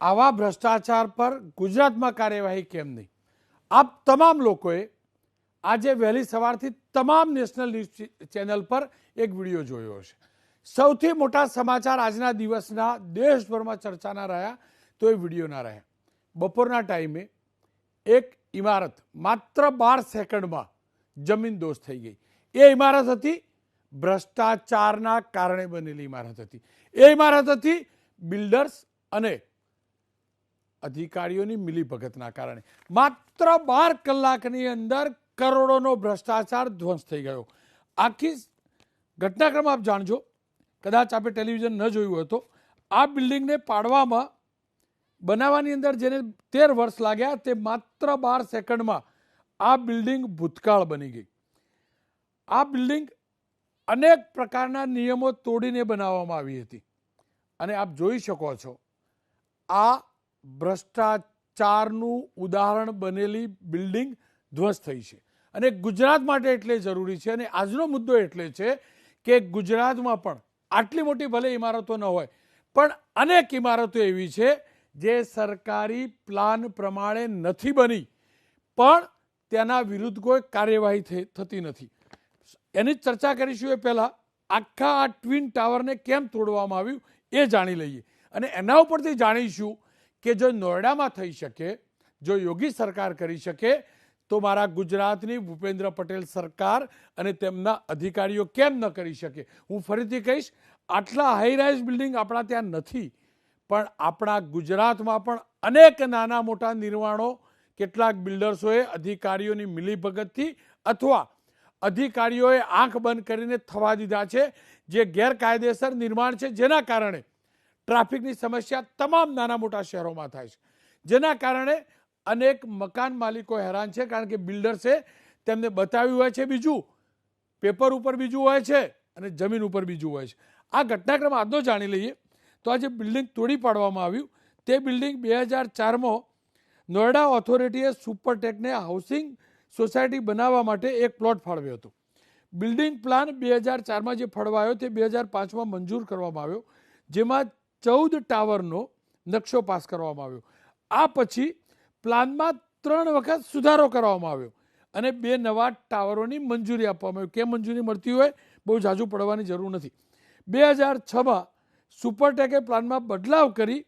આવા ભ્રષ્ટાચાર પર ગુજરાતમાં કાર્યવાહી કેમ નહીં? આપ તમામ લોકોએ આજે વહેલી સવારથી તમામ નેશનલ ન્યૂઝ ચેનલ પર એક વિડીયો જોયો હશે. સૌથી મોટા સમાચાર આજના દિવસના દેશભરમાં ચર્ચાના રહ્યા તો એ વિડીયોના રહ્યા. બપોરના ટાઈમે એક ઇમારત માત્ર 12 સેકન્ડમાં જમીનદોસ્ત થઈ ગઈ. એ ઇમારત હતી ભ્રષ્ટાચારના કારણે બનેલી ઇમારત હતી. એ ઇમારત હતી બિલ્ડર્સ અને અધિકારીઓની મિલીભગતના કારણે. માત્ર 12 કલાકની અંદર કરોડોનો ભ્રષ્ટાચાર ધ્વંસ થઈ ગયો. આખી ઘટનાક્રમ આપ જાણજો, કદાચ આપણે ટેલિવિઝન ન જોયું હોય તો. આ બિલ્ડિંગને પાડવામાં બનાવવાની અંદર જેને 13 વર્ષ લાગ્યા તે માત્ર 12 સેકન્ડમાં આ બિલ્ડિંગ ભૂતકાળ બની ગઈ. આ બિલ્ડિંગ અનેક પ્રકારના નિયમો તોડીને બનાવવામાં આવી હતી અને આપ જોઈ શકો છો આ ભ્રષ્ટાચારનું ઉદાહરણ બનેલી બિલ્ડિંગ ધ્વંસ થઈ છે. અને ગુજરાત માટે એટલે જરૂરી છે અને આજનો મુદ્દો એટલે છે કે ગુજરાતમાં પણ આટલી મોટી ભલે ઇમારતો ન હોય પણ અનેક ઇમારતો એવી છે જે સરકારી પ્લાન પ્રમાણે નથી બની પણ તેના વિરુદ્ધ કોઈ કાર્યવાહી થતી નથી. એની ચર્ચા કરીશું એ પહેલાં આખા આ ટ્વિન ટાવરને કેમ તોડવામાં આવ્યું એ જાણી લઈએ અને એના ઉપરથી જાણીશું કે જો નોઈડામાં થઈ શકે, જો યોગી સરકાર કરી શકે તો મારા ગુજરાતની ભૂપેન્દ્ર પટેલ સરકાર અને તેમના અધિકારીઓ કેમ ન કરી શકે. હું ફરીથી કહીશ, આટલા હાઈરાઇઝ બિલ્ડિંગ આપણા ત્યાં નથી પણ આપણા ગુજરાતમાં પણ અનેક નાના મોટા નિર્માણો કેટલાક બિલ્ડર્સોએ અધિકારીઓની મિલીભગતથી અથવા અધિકારીઓએ આંખ બંધ કરીને થવા દીધા છે, જે ગેરકાયદેસર નિર્માણ છે, જેના કારણે ટ્રાફિકની સમસ્યા તમામ નાના મોટા શહેરોમાં થાય છે, જેના કારણે અનેક મકાન માલિકો હેરાન છે કારણ કે બિલ્ડર્સે તેમને બતાવ્યું હોય છે બીજું, પેપર ઉપર બીજું હોય છે અને જમીન ઉપર બીજું હોય છે. આ ઘટનાક્રમ આજનો જાણી લઈએ તો આ જે બિલ્ડિંગ તોડી પાડવામાં આવ્યું તે બિલ્ડિંગ 2004માં નોઈડા ઓથોરિટીએ સુપરટેકને હાઉસિંગ સોસાયટી બનાવવા માટે એક પ્લોટ ફાળવ્યો હતો. બિલ્ડિંગ પ્લાન 2004માં જે ફળવાયો તે 2005માં મંજૂર કરવામાં આવ્યો, જેમાં 14 ટાવરનો નકશો પાસ કરવામાં આવ્યો. આ પછી પ્લાનમાં 3 વખત સુધારો કરવામાં આવ્યો અને 2 નવા ટાવરોની મંજૂરી આપવામાં આવી. કેમ મંજૂરી મળતી હોય બહુ ઝાઝું પડવાની જરૂર નથી. 2006માં સુપરટેકે પ્લાનમાં બદલાવ કરી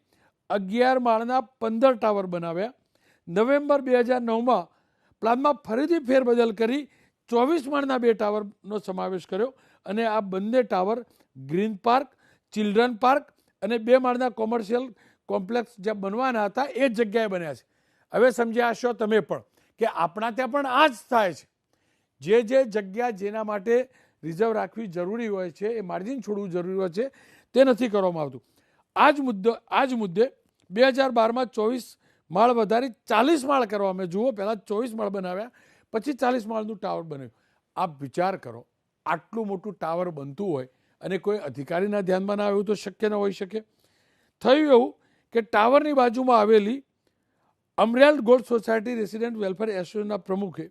11 માળના 15 ટાવર બનાવ્યા. નવેમ્બર 2009માં પ્લાનમાં ફરીથી ફેરબદલ કરી 24 માળના 2 ટાવરનો સમાવેશ કર્યો અને આ બંને tower green park, children park અને 2 માળના કોમર્શિયલ કોમ્પ્લેક્સ જ્યાં બનવાના હતા એ જ જગ્યાએ બન્યા છે. હવે સમજ્યા હશો તમે પણ કે આપણા ત્યાં પણ આ જ થાય છે. જે જગ્યા જેના માટે રિઝર્વ રાખવી જરૂરી હોય છે, એ માર્જિન છોડવું જરૂરી હોય છે, તે નથી કરવામાં આવતું. આ જ મુદ્દે 2012માં 24 માળ વધારી 40 માળ કરવામાં. જુઓ, પહેલાં 24 માળ બનાવ્યા, પછી 40 માળનું ટાવર બન્યું. આપ વિચાર કરો, આટલું મોટું ટાવર બનતું હોય અને કોઈ અધિકારીના ધ્યાનમાં ના આવ્યું તો શક્ય ન હોઈ શકે. થયું એવું કે ટાવરની બાજુમાં આવેલી અમરેલ ગોલ્ડ સોસાયટી રેસિડેન્ટ વેલફેર એસોસિએશનના પ્રમુખે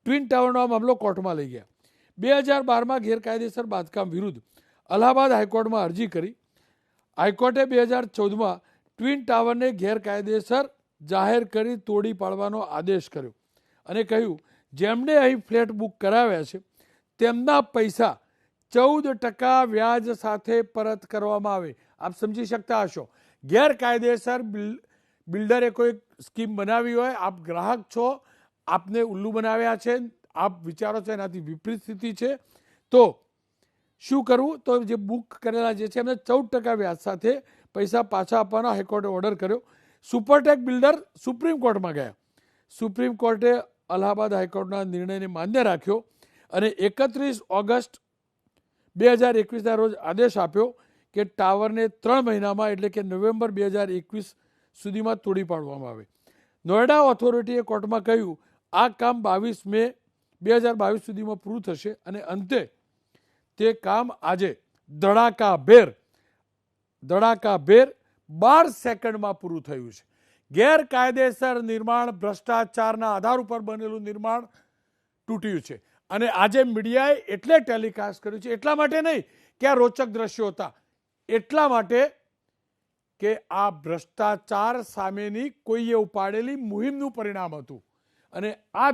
ટ્વિન ટાવરનો આ મામલો કોર્ટમાં લઈ ગયા. 2012માં ગેરકાયદેસર બાંધકામ વિરુદ્ધ અલ્હાબાદ હાઈકોર્ટમાં અરજી કરી. હાઈકોર્ટે 2014માં ટ્વિન ટાવરને ગેરકાયદેસર જાહેર કરી તોડી પાડવાનો આદેશ કર્યો અને કહ્યું જેમણે અહીં ફ્લેટ બુક કરાવ્યા છે તેમના પૈસા 14% વ્યાજ સાથે પરત કરવામાં આવે. આપ સમજી શકતા હશો, ગેરકાયદેસર બિલ્ડરે કોઈ સ્કીમ બનાવી હોય, આપ ગ્રાહક છો, આપને ઉલ્લુ બનાવ્યા છે, આપ વિચારો છો એનાથી વિપરીત સ્થિતિ છે, તો શું કરવું? તો જે બુક કરેલા જે છે એમને 14% વ્યાજ સાથે પૈસા પાછા આપવાનો હાઈકોર્ટે ઓર્ડર કર્યો. સુપરટેક બિલ્ડર સુપ્રીમ કોર્ટમાં ગયા. સુપ્રીમ કોર્ટે અલ્હાબાદ હાઈકોર્ટના નિર્ણયને માન્ય રાખ્યો અને 31 ઓગસ્ટ 2021ના રોજ આદેશ આપ્યો કે ટાવરને 3 મહિનામાં એટલે કે નવેમ્બર 2021 સુધીમાં તોડી પાડવામાં આવે. નોઈડા ઓથોરિટીએ કોર્ટમાં કહ્યું આ કામ 22 મે 2022 સુધીમાં પૂરું થશે અને અંતે તે કામ આજે ધડાકાભેર 12 સેકન્ડમાં પૂરું થયું છે. ગેરકાયદેસર નિર્માણ, ભ્રષ્ટાચારના આધાર ઉપર બનેલું નિર્માણ તૂટ્યું છે અને આજે મીડિયાએ એટલે ટેલિકાસ્ટ કર્યું છે, એટલા માટે નહીં કે આ રોચક દ્રશ્યો હતા, એટલા માટે કે આ ભ્રષ્ટાચાર સામેની કોઈએ ઉપાડેલી મુહિમનું પરિણામ હતું. અને આ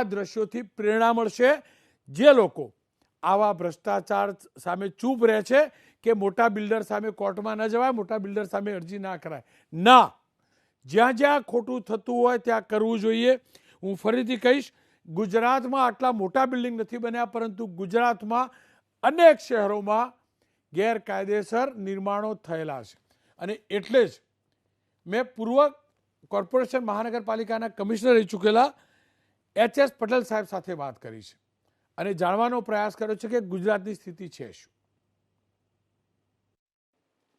દ્રશ્યોથી પ્રેરણા મળશે જે લોકો આવા ભ્રષ્ટાચાર સામે ચૂપ રહે છે કે મોટા બિલ્ડર સામે કોર્ટમાં ન જવાય, મોટા બિલ્ડર સામે અરજી ના કરાય. ના, જ્યાં જ્યાં ખોટું થતું હોય ત્યાં કરવું જોઈએ. હું ફરીથી કહીશ, ગુજરાતમાં આટલા મોટા બિલ્ડિંગ નથી બન્યા, પરંતુ ગુજરાતમાં અનેક શહેરોમાં ગેરકાયદેસર નિર્માણો થયેલા છે. અને એટલે જ મેં પૂર્વ કોર્પોરેશન મહાનગરપાલિકાના કમિશનર રહી ચૂકેલા HS પટેલ સાહેબ સાથે વાત કરી છે અને જાણવાનો પ્રયાસ કર્યો છે કે ગુજરાતની સ્થિતિ છે શું.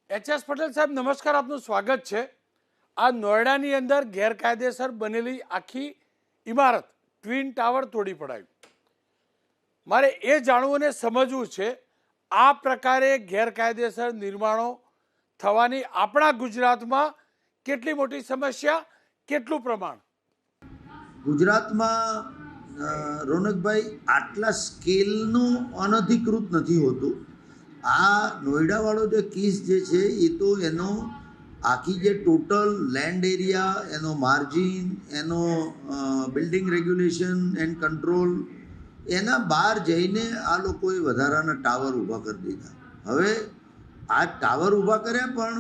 HS પટેલ સાહેબ, નમસ્કાર, આપનું સ્વાગત છે. આ નોઈડાની અંદર ગેરકાયદેસર બનેલી આખી ઇમારત ટ્વિન ટાવર તોડી પડાયું. મારે એ જાણવું અને સમજવું છે, આ પ્રકારે ગેરકાયદેસર નિર્માણો થવાની આપણા ગુજરાતમાં કેટલી મોટી સમસ્યા, કેટલું પ્રમાણ? ગુજરાતમાં રોનકભાઈ આટલા સ્કેલનું અનધિકૃત નથી હોતું. આ નોઈડાવાળો જે કેસ જે છે એ તો એનો આખી જે ટોટલ લેન્ડ એરિયા, એનો માર્જિન, એનો બિલ્ડિંગ રેગ્યુલેશન એન્ડ કંટ્રોલ, એના બહાર જઈને આ લોકોએ વધારાના ટાવર ઊભા કરી દીધા. હવે આ ટાવર ઊભા કર્યા પણ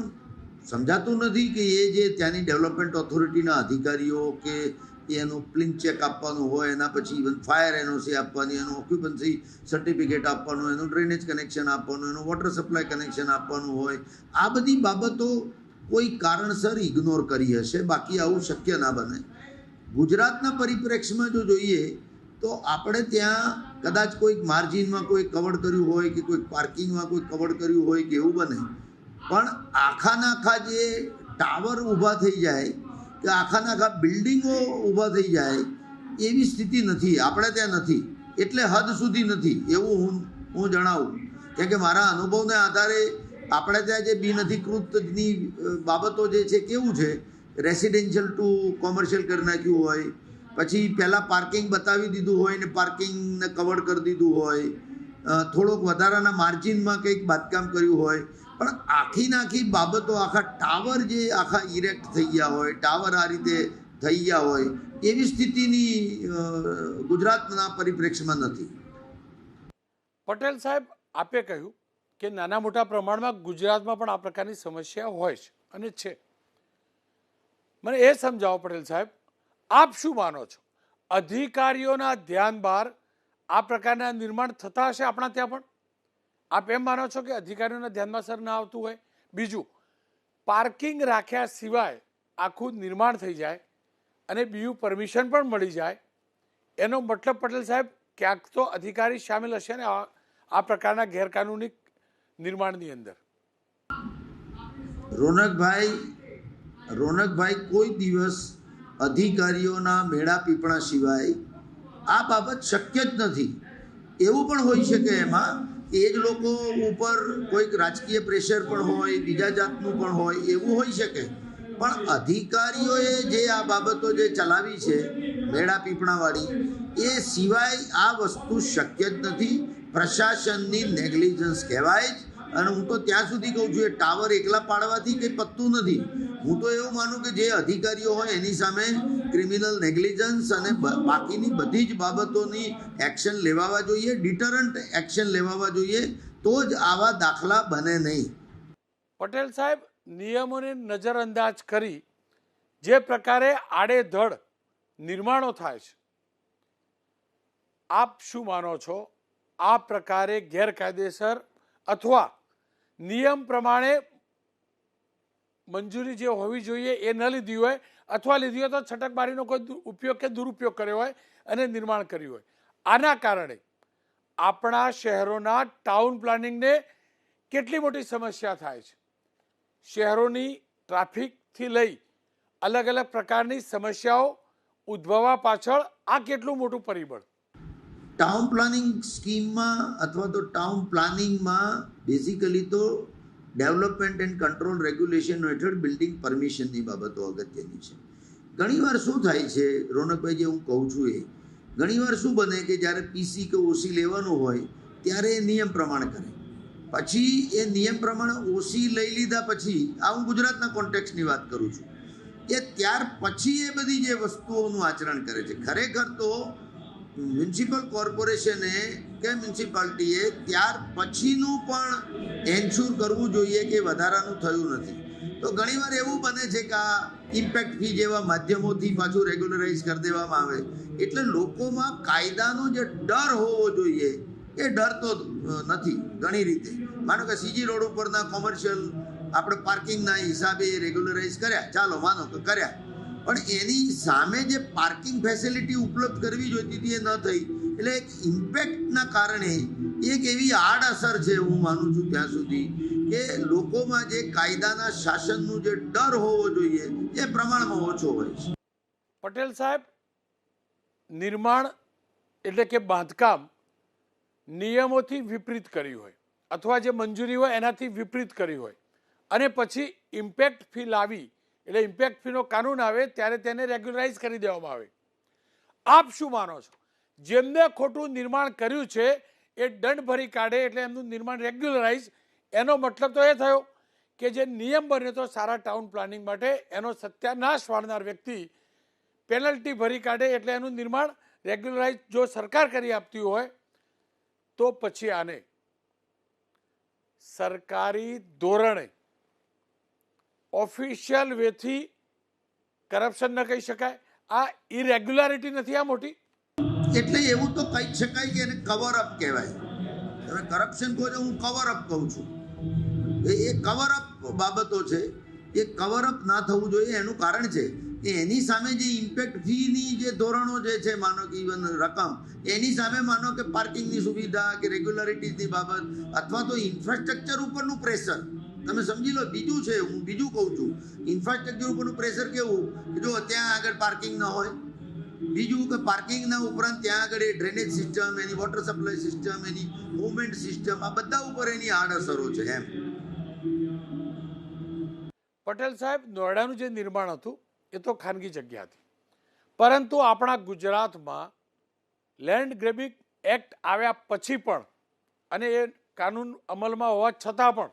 સમજાતું નથી કે એ જે ત્યાંની ડેવલપમેન્ટ ઓથોરિટીના અધિકારીઓ કે એનું પ્લિન ચેક આપવાનું હોય, એના પછી ઇવન ફાયર એનઓસી આપવાની, એનું ઓક્યુપન્સી સર્ટિફિકેટ આપવાનું, એનું ડ્રેનેજ કનેક્શન આપવાનું, એનું વોટર સપ્લાય કનેક્શન આપવાનું હોય, આ બધી બાબતો કોઈ કારણસર ઇગ્નોર કરી હશે. બાકી આવું શક્ય ના બને. ગુજરાતના પરિપ્રેક્ષ્યમાં જો જોઈએ તો આપણે ત્યાં કદાચ કોઈક માર્જિનમાં કોઈ કવર્ડ કર્યું હોય કે કોઈક પાર્કિંગમાં કોઈ કવર્ડ કર્યું હોય કે એવું બને, પણ આખાના આખા જે ટાવર ઊભા થઈ જાય કે આખાના આખા બિલ્ડિંગો ઊભા થઈ જાય એવી સ્થિતિ નથી, આપણે ત્યાં નથી. એટલે હદ સુધી નથી એવું હું જણાવું. કેમ કે મારા અનુભવને આધારે આપણે ત્યાં જે બિનઅધિકૃતની બાબતો જે છે કેવું છે, રેસિડેન્શિયલ ટુ કોમર્શિયલ કરી નાખ્યું હોય, પછી પહેલાં પાર્કિંગ બતાવી દીધું હોય ને પાર્કિંગને કવર કરી દીધું હોય, થોડોક વધારાના માર્જિનમાં કંઈક બાંધકામ કર્યું હોય, પણ આખી બાબતો આખા ટાવર જે આખા ઇરેક્ટ થઈ ગયા હોય, ટાવર આ રીતે થઈ ગયા હોય, એવી સ્થિતિની ગુજરાતના પરિપ્રેક્ષ્યમાં નથી. પટેલ સાહેબ, આપે કહ્યું કે નાના મોટા પ્રમાણમાં ગુજરાતમાં પણ આ પ્રકારની સમસ્યા હોય છે અને છે. મને એ સમજાવો પટેલ સાહેબ, આપ શું માનો છો, અધિકારીઓના ધ્યાન બહાર આ પ્રકારના નિર્માણ થતા હશે આપણા ત્યાં પણ? આપ એમ માનો છો કે અધિકારીઓના ધ્યાનમાં સર ના આવતું હોય? બીજું, પાર્કિંગ રાખ્યા સિવાય આખું નિર્માણ થઈ જાય અને બીજું પરમિશન પણ મળી જાય, એનો મતલબ પટેલ સાહેબ ક્યાંક તો અધિકારી સામેલ હશે ને આ પ્રકારના ગેરકાનૂની નિર્માણની અંદર? રોનકભાઈ, કોઈ દિવસ અધિકારીઓના મેળા પીપણા સિવાય આ બાબત શક્ય જ નથી. એવું પણ હોઈ શકે એમાં એ જ લોકો ઉપર કોઈક રાજકીય પ્રેશર પણ હોય, બીજા જાતનું પણ હોય, એવું હોઈ શકે. પણ અધિકારીઓએ જે આ બાબતો જે ચલાવી છે મેળા પીપણાવાળી, એ સિવાય આ વસ્તુ શક્ય જ નથી. પ્રશાસનની નેગ્લિજન્સ કહેવાય જ. અને હું તો ત્યાં સુધી કહું છું, એ ટાવર એકલા પાડવાથી કંઈ પતતું નથી. હું તો એવું માનું કે જે અધિકારીઓ હોય એની સામે ક્રિમિનલ નેગ્લિજન્સ અને બાકીની બધી જ બાબતોની એક્શન લેવાવા જોઈએ, ડિટરન્ટ એક્શન લેવાવા જોઈએ, તો જ આવા દાખલા બને નહીં. પટેલ સાહેબ, નિયમોને નજરઅંદાજ કરી જે પ્રકારે આડેધડ નિર્માણો થાય છે, આપ શું માનો છો? આ પ્રકારે ગેરકાયદેસર અથવા નિયમ પ્રમાણે મંજૂરી જે હોવી જોઈએ એ ન લીધી હોય, અથવા લીધી હોય તો છટકબારીનો કોઈ ઉપયોગ કે દુરુપયોગ કર્યો હોય અને નિર્માણ કર્યું હોય, આના કારણે આપણા શહેરોના ટાઉન પ્લાનિંગને કેટલી મોટી સમસ્યા થાય છે? શહેરોની ટ્રાફિકથી લઈ અલગ અલગ પ્રકારની સમસ્યાઓ ઉદ્ભવવા પાછળ આ કેટલું મોટું પરિબળ? ટાઉન પ્લાનિંગ સ્કીમમાં અથવા તો ટાઉન પ્લાનિંગમાં બેઝિકલી તો ડેવલપમેન્ટ એન્ડ કંટ્રોલ રેગ્યુલેશન હેઠળ બિલ્ડિંગ પરમિશનની બાબતો અગત્યની છે. ઘણીવાર શું થાય છે રોનકભાઈ, જે હું કહું છું એ ઘણીવાર શું બને કે જ્યારે PC કે OC લેવાનું હોય ત્યારે એ નિયમ પ્રમાણે કરે. પછી એ નિયમ પ્રમાણે ઓસી લઈ લીધા પછી, આ હું ગુજરાતના કોન્ટેક્સની વાત કરું છું, એ ત્યાર પછી એ બધી જે વસ્તુઓનું આચરણ કરે છે. ખરેખર તો મ્યુનિસિપલ કોર્પોરેશને કે મ્યુનિસિપાલિટીએ ત્યાર પછીનું પણ એન્શ્યોર કરવું જોઈએ કે વધારાનું થયું નથી. તો ઘણીવાર એવું બને છે કે આ ઇમ્પેક્ટ ફી જેવા માધ્યમોથી પાછું રેગ્યુલરાઇઝ કરી દેવામાં આવે. એટલે લોકોમાં કાયદાનો જે ડર હોવો જોઈએ એ ડર તો નથી ઘણી રીતે. માનો કે સીજી રોડ ઉપરના કોમર્શિયલ આપણે પાર્કિંગના હિસાબે રેગ્યુલરાઇઝ કર્યા, ચાલો માનો કે કર્યા, પણ એની સામે જે પાર્કિંગ ફેસિલિટી ઉપલબ્ધ કરવી જોઈતી હતી એ ન થઈ. એટલે એક ઇમ્પેક્ટના કારણે એક એવી આડઅસર છે, હું માનું છું ત્યાં સુધી, કે લોકોમાં જે કાયદાના શાસનનું જે ડર હોવો જોઈએ એ પ્રમાણમાં ઓછો હોય છે. પટેલ સાહેબ, નિર્માણ એટલે કે બાંધકામ નિયમોથી વિપરીત કર્યું હોય અથવા જે મંજૂરી હોય એનાથી વિપરીત કર્યું હોય અને પછી ઇમ્પેક્ટ ફી લાવી, એટલે ઇમ્પેક્ટ ફીનો કાનૂન આવે ત્યારે તેને રેગ્યુલરાઇઝ કરી દેવામાં આવે. આપ શું માનો છો? જેમને ખોટું નિર્માણ કર્યું છે એ દંડ ભરી કાઢે એટલે એમનું નિર્માણ રેગ્યુલરાઇઝ, એનો મતલબ તો એ થયો કે જે નિયમ બન્યો તો સારા ટાઉન પ્લાનિંગ માટે એનો સત્યાનાશ પાડનાર વ્યક્તિ પેનલ્ટી ભરી કાઢે એટલે એનું નિર્માણ રેગ્યુલરાઇઝ જો સરકાર કરી આપતી હોય તો પછી આને સરકારી ધોરણે ઓફિશિયલ વેથી કરપ્શન ન કહી શકાય? આ ઇરેગ્યુલારિટી નથી આ મોટી? એટલે એવું તો કહી શકાય કે એને કવર અપ કહેવાય. તમે કરપ્શન કહો છો, હું કવર અપ કહું છું. એ કવર અપ બાબતો છે. એ કવર અપ ના થવું જોઈએ. એનું કારણ છે કે એની સામે જે ઇમ્પેક્ટ ફીની જે ધોરણો જે છે, માનો કે ઇવન રકમ, એની સામે માનો કે પાર્કિંગની સુવિધા કે રેગ્યુલારિટીની બાબત અથવા તો ઇન્ફ્રાસ્ટ્રક્ચર ઉપરનું પ્રેશર, તમે સમજી લો. બીજું છે, હું બીજું કહું છું, ઇન્ફ્રાસ્ટ્રક્ચર ઉપરનું પ્રેશર કેવું કે જો ત્યાં આગળ પાર્કિંગ ન હોય, બીજું કે પાર્કિંગના ઉપરાંત ત્યાં આગળ એ ડ્રેનેજ સિસ્ટમ, એની વોટર સપ્લાય સિસ્ટમ, એની મૂવમેન્ટ સિસ્ટમ, આ બધા ઉપર એની આડઅસરો છે એમ. પટેલ સાહેબ, નોઈડાનું જે નિર્માણ હતું એ તો ખાનગી જગ્યા હતી, પરંતુ આપણા ગુજરાતમાં લેન્ડ ગ્રેબિંગ એક્ટ આવ્યા પછી પણ અને એ કાનૂન અમલમાં હોવા છતાં પણ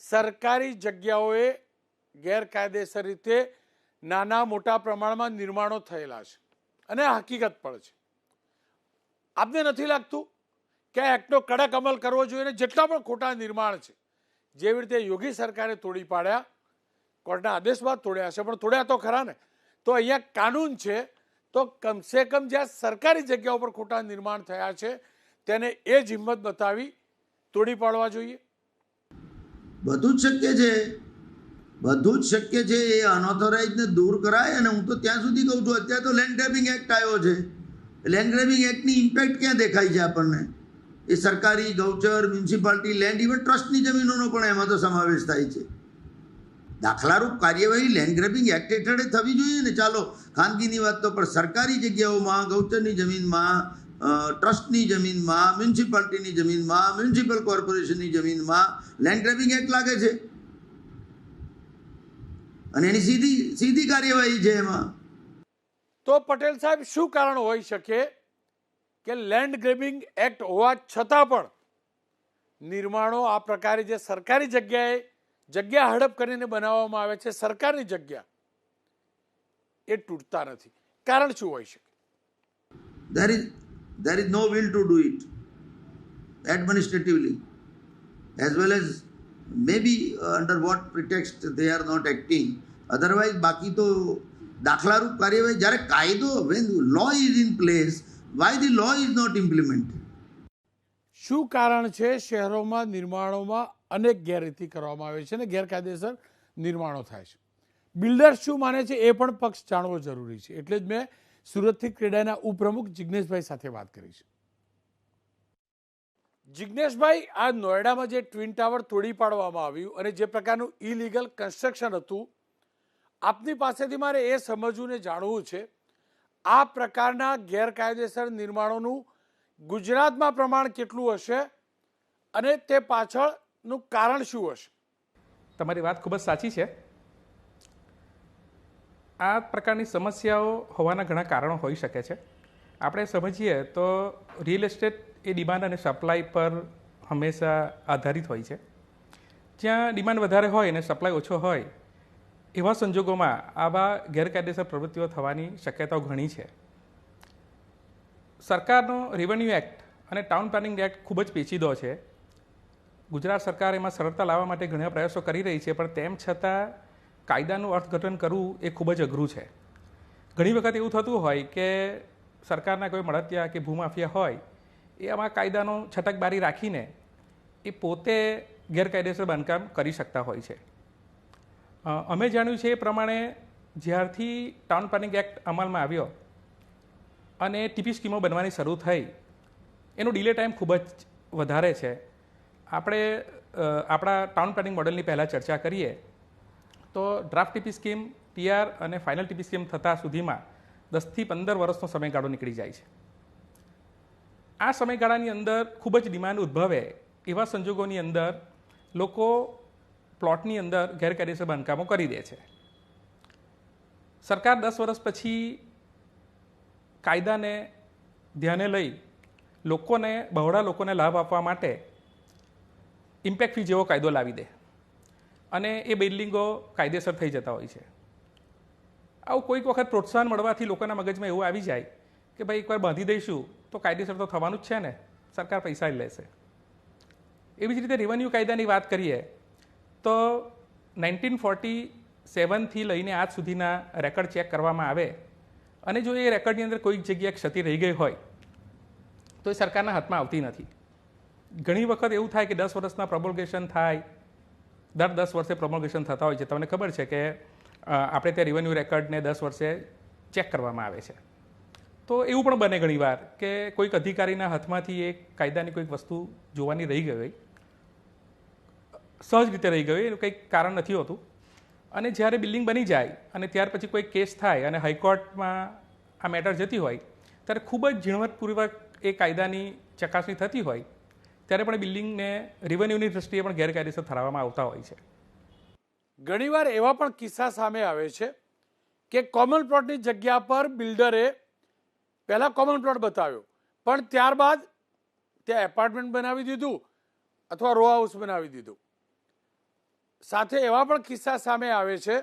સરકારી જગ્યાઓએ ગેરકાયદેસર રીતે નાના મોટા પ્રમાણમાં નિર્માણો થયેલા છે અને આ હકીકત પણ છે. આપને નથી લાગતું કે આ એક્ટનો કડક અમલ કરવો જોઈએ? જેટલા પણ ખોટા નિર્માણ છે, જેવી રીતે યોગી સરકારે તોડી પાડ્યા, કોર્ટના આદેશ બાદ તોડ્યા છે, પણ તોડ્યા તો ખરા ને? તો અહીંયા કાનૂન છે, તો કમસે કમ જ્યાં સરકારી જગ્યાઓ પર ખોટા નિર્માણ થયા છે તેને એ જ હિંમત બતાવી તોડી પાડવા જોઈએ. બધું જ શક્ય છે, બધું જ શક્ય છે. એ અનઓથોરાઇઝને દૂર કરાય. અને હું તો ત્યાં સુધી કહું છું, અત્યારે તો લેન્ડ ગ્રેબિંગ એક્ટ આવ્યો છે. લેન્ડ ગ્રેબિંગ એક્ટની ઇમ્પેક્ટ ક્યાં દેખાય છે આપણને? એ સરકારી, ગૌચર, મ્યુનિસિપાલિટી લેન્ડ, ઇવન ટ્રસ્ટની જમીનોનો પણ એમાં તો સમાવેશ થાય છે. દાખલારૂપ કાર્યવાહી લેન્ડ ગ્રેબિંગ એક્ટ હેઠળ થવી જોઈએ ને. ચાલો ખાનગીની વાત તો, પણ સરકારી જગ્યાઓમાં, ગૌચરની જમીનમાં, ટ્રસ્ટની જમીનમાં, મ્યુનિસિપાલિટીની જમીનમાં, મ્યુનિસિપલ કોર્પોરેશનની જમીનમાં લેન્ડ ગ્રેબિંગ એક્ટ લાગે છે અને એની સીધી કાર્યવાહી છે એમાં. તો પટેલ સાહેબ, શું કારણ હોઈ શકે કે લેન્ડ ગ્રેબિંગ એક્ટ હોવા છતાં પણ નિર્માણો આ પ્રકારે જે સરકારી જગ્યા હડપ કરીને બનાવવામાં આવે છે, સરકારની જગ્યા, એ તૂટતા નથી? કારણ શું હોઈ શકે? There is no will to do it administratively, as well as maybe under what pretext they are not acting. Otherwise, બાકી તો દાખલારૂપ કાર્યવાહી, જ્યારે કાયદો, when law is in place, why the law is not implemented? શું કારણ છે શહેરોમાં નિર્માણોમાં અનેક ગેરરીતિ કરવામાં આવે છે અને ગેરકાયદેસર નિર્માણો થાય છે? બિલ્ડર્સ શું માને છે એ પણ પક્ષ જાણવો જરૂરી છે. એટલે જ મેં સુરતથી ક્રેડાના ઉપપ્રમુખ જિગ્નેશભાઈ સાથે વાત કરી છે. જિગ્નેશભાઈ, આ નોઈડામાં જે ટ્વિન ટાવર તોડી પાડવામાં આવ્યું અને જે પ્રકારનું ઇલીગલ કન્સ્ટ્રક્શન હતું, આપની પાસેથી મારે એ સમજવું ને જાણવું છે, આ પ્રકારના ગેરકાયદેસર નિર્માણોનું ગુજરાતમાં પ્રમાણ કેટલું હશે અને તે પાછળનું કારણ શું હશે? તમારી વાત ખૂબ જ સાચી છે. આ પ્રકારની સમસ્યાઓ હોવાના ઘણા કારણો હોઈ શકે છે. આપણે સમજીએ તો રિયલ એસ્ટેટ એ ડિમાન્ડ અને સપ્લાય પર હંમેશા આધારિત હોય છે. જ્યાં ડિમાન્ડ વધારે હોય અને સપ્લાય ઓછો હોય એવા સંજોગોમાં આવા ગેરકાયદેસર પ્રવૃત્તિઓ થવાની શક્યતાઓ ઘણી છે. સરકારનો રેવન્યુ એક્ટ અને ટાઉન પ્લાનિંગ એક્ટ ખૂબ જ પેચીદો છે. ગુજરાત સરકાર એમાં સરળતા લાવવા માટે ઘણા પ્રયાસો કરી રહી છે, પણ તેમ છતાં કાયદાનું અર્થઘટન કરવું એ ખૂબ જ અઘરું છે. ઘણી વખત એવું થતું હોય કે સરકારના કોઈ મળતિયા કે ભૂમાફિયા હોય એ આમાં કાયદાનો છટકબારી રાખીને એ પોતે ગેરકાયદેસર બાંધકામ કરી શકતા હોય છે. અમે જાણ્યું છે એ પ્રમાણે જ્યારથી ટાઉન પ્લાનિંગ એક્ટ અમલમાં આવ્યો અને ટીપી સ્કીમો બનવાની શરૂ થઈ એનો ડિલે ટાઈમ ખૂબ જ વધારે છે. આપણે આપણા ટાઉન પ્લાનિંગ મોડલની પહેલાં ચર્ચા કરીએ તો ડ્રાફ્ટ ટીપી સ્કીમ, ટીઆર અને ફાઇનલ ટીપી સ્કીમ થતાં સુધીમાં 10 થી 15 વર્ષનો સમયગાળો નીકળી જાય છે. આ સમયગાળાની અંદર ખૂબ જ ડિમાન્ડ ઉદ્ભવે એવા સંજોગોની અંદર લોકો પ્લોટની અંદર ગેરકાયદેસર બાંધકામો કરી દે છે. સરકાર 10 વર્ષ પછી કાયદાને ધ્યાને લઈ બહોળા લોકોને લાભ આપવા માટે ઇમ્પેક્ટ ફી જેવો કાયદો લાવી દે અને એ બિલ્ડિંગો કાયદેસર થઈ જતા હોય છે. આવું કોઈક વખત પ્રોત્સાહન મળવાથી લોકોના મગજમાં એવું આવી જાય કે ભાઈ એકવાર બાંધી દઈશું તો કાયદેસર તો થવાનું જ છે ને, સરકાર પૈસા જ લેશે. એવી જ રીતે રેવન્યુ કાયદાની વાત કરીએ તો 1947થી લઈને આજ સુધીના રેકર્ડ ચેક કરવામાં આવે અને જો એ રેકર્ડની અંદર કોઈક જગ્યાએ ક્ષતિ રહી ગઈ હોય તો એ સરકારના હાથમાં આવતી નથી. ઘણી વખત એવું થાય કે 10 વર્ષના પ્રોમોલ્ગેશન થાય, દર 10 વર્ષે પ્રોમોલ્ગેશન થતા હોય છે. તમને ખબર છે કે આપણે ત્યાં રેવન્યુ રેકર્ડને 10 વર્ષે ચેક કરવામાં આવે છે. તો એવું પણ બને ઘણીવાર કે કોઈક અધિકારીના હાથમાંથી એ કાયદાની કોઈક વસ્તુ જોવાની રહી ગઈ હોય, સહજ રીતે રહી ગઈ, એનું કંઈક કારણ નથી હોતું. અને જ્યારે બિલ્ડિંગ બની જાય અને ત્યાર પછી કોઈ કેસ થાય અને હાઈકોર્ટમાં આ મેટર જતી હોય ત્યારે ખૂબ જ ઝીણવટપૂર્વક એ કાયદાની ચકાસણી થતી હોય ત્યારે પણ બિલ્ડિંગને રેવન્યુની દૃષ્ટિએ પણ ગેરકાયદેસર ઠરાવવામાં આવતા હોય છે. ઘણીવાર એવા પણ કિસ્સા સામે આવે છે કે કોમન પ્લોટની જગ્યા પર બિલ્ડરે પહેલા કોમન પ્લોટ બતાવ્યો પણ ત્યારબાદ ત્યાં એપાર્ટમેન્ટ બનાવી દીધું અથવા રો હાઉસ બનાવી દીધું. સાથે એવા પણ કિસ્સા સામે આવે છે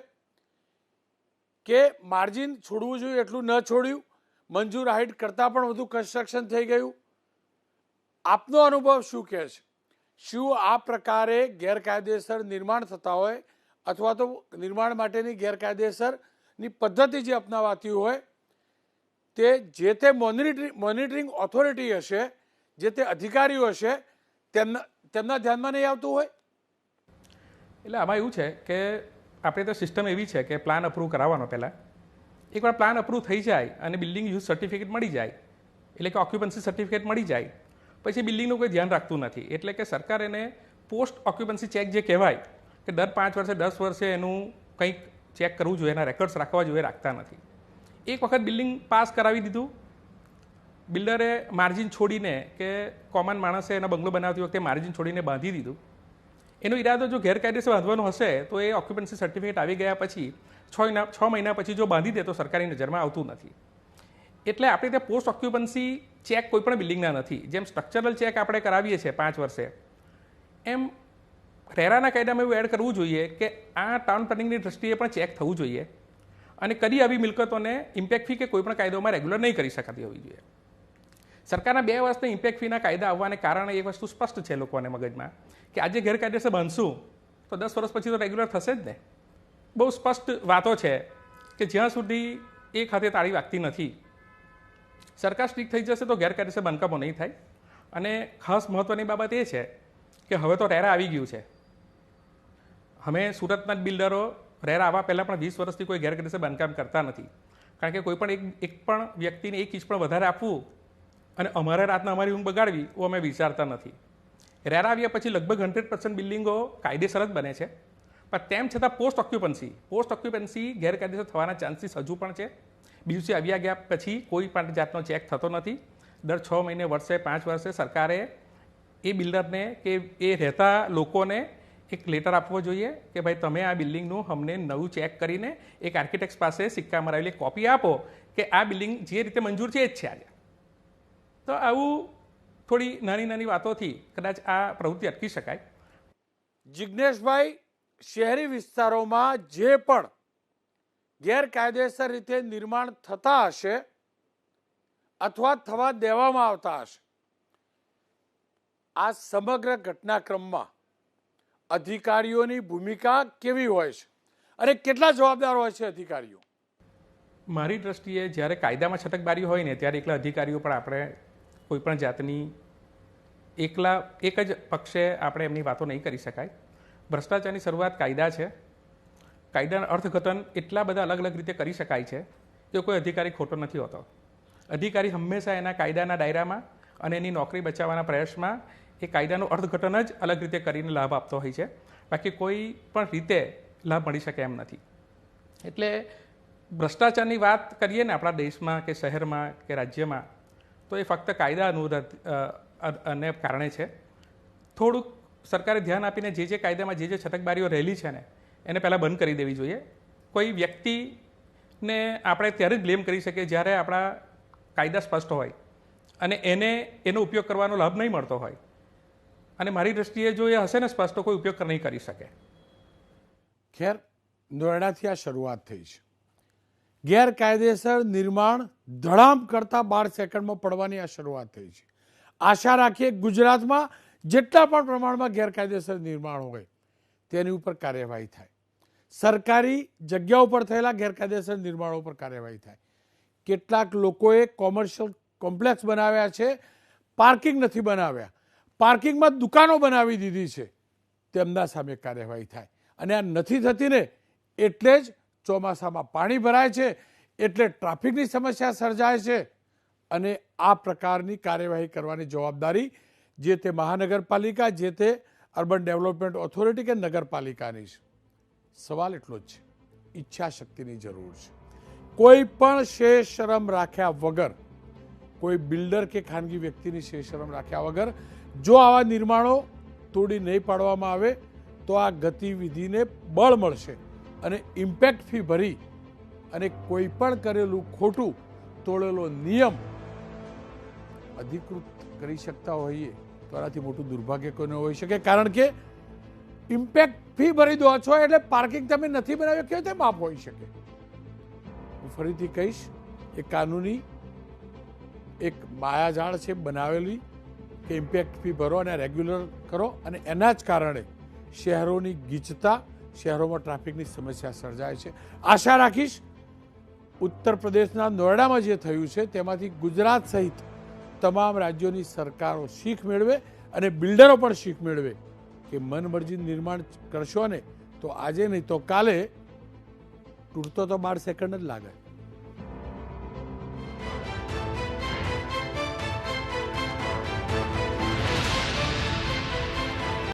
કે માર્જિન છોડવું જોઈએ એટલું ન છોડ્યું, મંજૂર હાઇટ કરતાં પણ વધુ કન્સ્ટ્રક્શન થઈ ગયું. આપનો અનુભવ શું કહે છે? શું આ પ્રકારે ગેરકાયદેસર નિર્માણ થતા હોય અથવા તો નિર્માણ માટેની ગેરકાયદેસરની પદ્ધતિ જે અપનાવાતી હોય તે જે તે મોનિટરિંગ ઓથોરિટી હશે, જે તે અધિકારીઓ હશે તેમના ધ્યાનમાં નહીં આવતું હોય? એટલે આમાં એવું છે કે આપણે તો સિસ્ટમ એવી છે કે પ્લાન અપ્રૂવ કરાવવાનો પહેલાં. એકવાર પ્લાન અપ્રૂવ થઈ જાય અને બિલ્ડિંગ યુઝ સર્ટિફિકેટ મળી જાય એટલે કે ઓક્યુપન્સી સર્ટિફિકેટ મળી જાય પછી બિલ્ડિંગનું કોઈ ધ્યાન રાખતું નથી. એટલે કે સરકાર એને પોસ્ટ ઓક્યુપન્સી ચેક જે કહેવાય કે દર 5 વર્ષે 10 વર્ષે એનું કંઈક ચેક કરવું જોઈએ, એના રેકોર્ડ્સ રાખવા જોઈએ, રાખતા નથી. એક વખત બિલ્ડિંગ પાસ કરાવી દીધું, બિલ્ડરે માર્જિન છોડીને કે કોમન માણસે એનો બંગલો બનાવતી વખતે માર્જિન છોડીને બાંધી દીધું. એનો ઈરાદો જો ગેરકાયદેસર બાંધવાનો હશે તો એ ઓક્યુપન્સી સર્ટિફિકેટ આવી ગયા પછી 6 મહિના પછી જો બાંધી દે તો સરકારી નજરમાં આવતું નથી. એટલે આપણે ત્યાં પોસ્ટ ઓક્યુપન્સી ચેક કોઈ પણ બિલ્ડિંગના નથી. જેમ સ્ટ્રક્ચરલ ચેક આપણે કરાવીએ છીએ 5 વર્ષે, એમ રેરાના કાયદામાં એવું એડ કરવું જોઈએ કે આ ટાઉન પ્લાનિંગની દ્રષ્ટિએ પણ ચેક થવું જોઈએ અને કદી આવી મિલકતોને ઇમ્પેક્ટ ફી કે કોઈ પણ કાયદોમાં રેગ્યુલર નહીં કરી શકાતી હોવી જોઈએ. સરકારના 2 વર્ષના ઇમ્પેક્ટ ફીના કાયદા આવવાને કારણે એ વસ્તુ સ્પષ્ટ છે લોકોને મગજમાં કે આજે ગેરકાયદેસર બાંધશું તો 10 વર્ષ પછી તો રેગ્યુલર થશે જ ને. બહુ સ્પષ્ટ વાતો છે કે જ્યાં સુધી એક હાથે તાળી વાગતી નથી. સરકાર સ્ટ્રિક્ટ થઈ જશે તો ગેરકાયદેસર બાંધકામો નહીં થાય. અને ખાસ મહત્ત્વની બાબત એ છે કે હવે તો રેરા આવી ગયું છે. અમે સુરતના જ બિલ્ડરો રેરા આવવા પહેલાં પણ 20 વર્ષથી કોઈ ગેરકાયદેસર બાંધકામ કરતા નથી. કારણ કે કોઈ પણ એક પણ વ્યક્તિને 1 ઇંચ પણ વધારે આપવું અને અમારે રાતના અમારી ઊંઘ બગાડવી એ અમે વિચારતા નથી. રેરા આવ્યા પછી લગભગ 100% બિલ્ડિંગો કાયદેસર જ બને છે. પણ તેમ છતાં પોસ્ટ ઓક્યુપન્સી ગેરકાયદેસર થવાના ચાન્સીસ હજુ પણ છે. બીજું આવ્યા ગયા પછી કોઈ પણ જાતનો ચેક થતો નથી. દર 6 મહિને, વર્ષે, 5 વર્ષે સરકારે એ બિલ્ડરને કે એ રહેતા લોકોને એક લેટર આપવો જોઈએ કે ભાઈ તમે આ બિલ્ડિંગનું અમને નવું ચેક કરીને એક આર્કિટેક્ટ પાસે સિક્કા મરાવેલી કોપી આપો કે આ બિલ્ડિંગ જે રીતે મંજૂર છે એ જ છે આજે. તો આવું થોડી નાની નાની વાતોથી કદાચ આ પ્રવૃત્તિ અટકી શકાય. જિજ્ઞેશભાઈ, શહેરી વિસ્તારોમાં જે પણ ગેરકાયદેસર રીતે નિર્માણ થતા હશે અથવા થવા દેવામાં આવતા હશે, આ સમગ્ર ઘટનાક્રમમાં અધિકારીઓની ભૂમિકા કેવી હોય છે અને કેટલા જવાબદાર હોય છે અધિકારીઓ? મારી દ્રષ્ટિએ જ્યારે કાયદામાં છટકબારી હોય ને ત્યારે એકલા અધિકારીઓ પણ આપણે કોઈપણ જાતની એકલા એક જ પક્ષે આપણે એમની વાતો નહીં કરી શકાય. ભ્રષ્ટાચારની શરૂઆત કાયદા છે. કાયદાનું અર્થઘટન એટલા બધા અલગ અલગ રીતે કરી શકાય છે કે કોઈ અધિકારી ખોટો નથી હોતો. અધિકારી હંમેશા એના કાયદાના દાયરામાં અને એની નોકરી બચાવવાના પ્રયાસમાં એ કાયદાનું અર્થઘટન જ અલગ રીતે કરીને લાભ આપતો હોય છે. બાકી કોઈ પણ રીતે લાભ મળી શકે એમ નથી. એટલે ભ્રષ્ટાચારની વાત કરીએ ને આપણા દેશમાં કે શહેરમાં કે રાજ્યમાં, તો એ ફક્ત કાયદા અને કારણે છે. થોડુંક સરકારે ધ્યાન આપીને જે કાયદામાં જે છટકબારીઓ રહેલી છે ને એને પહેલાં બંધ કરી દેવી જોઈએ. કોઈ વ્યક્તિને આપણે ત્યારે જ બ્લેમ કરી શકીએ જ્યારે આપણા કાયદા સ્પષ્ટ હોય અને એનો ઉપયોગ કરવાનો લાભ નહીં મળતો હોય. અને મારી દ્રષ્ટિએ જો એ હશે ને સ્પષ્ટ, તો કોઈ ઉપયોગ નહીં કરી શકે. ખેર, નોયડાથી આ શરૂઆત થઈ છે. ગેરકાયદેસર નિર્માણ ધડામ કરતા 12 સેકન્ડમાં પડવાની આ શરૂઆત થઈ છે. આશા રાખીએ ગુજરાતમાં જેટલા પણ પ્રમાણમાં ગેરકાયદેસર નિર્માણ હોય તેની ઉપર કાર્યવાહી થાય. સરકારી જગ્યા ઉપર થયેલા ગેરકાયદેસર નિર્માણો ઉપર કાર્યવાહી થાય. કેટલાક લોકોએ કોમર્શિયલ કોમ્પ્લેક્સ બનાવ્યા છે, પાર્કિંગ નથી બનાવ્યા, પાર્કિંગમાં દુકાનો બનાવી દીધી છે, તેમના સામે કાર્યવાહી થાય. અને આ નથી થતી ને એટલે જ ચોમાસામાં પાણી ભરાય છે, એટલે ટ્રાફિકની સમસ્યા સર્જાય છે. અને આ પ્રકારની કાર્યવાહી કરવાની જવાબદારી જે તે મહાનગરપાલિકા, જે તે અર્બન ડેવલપમેન્ટ ઓથોરિટી કે નગરપાલિકાની છે. સવાલ એટલો જ છે, ઈચ્છા શક્તિની જરૂર છે. કોઈ પણ શેષરમ રાખ્યા વગર, કોઈ બિલ્ડર કે ખાનગી વ્યક્તિની શેષરમ રાખ્યા વગર જો આવા નિર્માણો તોડી નહીં પાડવામાં આવે તો આ ગતિવિધિને બળ મળશે અને ઇમ્પેક્ટ ફી ભરી અને કોઈ પણ કરેલું ખોટું તોડેલો નિયમ અધિકૃત કરી શકતા હોઈએ તો આનાથી મોટું દુર્ભાગ્ય કોઈને હોઈ શકે. કારણ કે ઇમ્પેક્ટ ફી ભરી દો છો એટલે પાર્કિંગ તમે નથી બનાવ્યું, કેવી રીતે માફ હોઈ શકે? હું ફરીથી કહીશ, એ કાનૂની એક માયાજાળ છે બનાવેલી કે ઇમ્પેક્ટ ફી ભરો અને રેગ્યુલર કરો, અને એના જ કારણે શહેરોની ગીચતા, શહેરોમાં ટ્રાફિકની સમસ્યા સર્જાય છે. આશા રાખીશ ઉત્તર પ્રદેશના નોયડામાં જે થયું છે તેમાંથી ગુજરાત સહિત તમામ રાજ્યોની સરકારો શીખ મેળવે અને બિલ્ડરો પણ શીખ મેળવે કે મનમરજી નિર્માણ કરશો ને તો આજે નહીં તો કાલે તૂટતો તો 12 સેકન્ડ જ લાગે.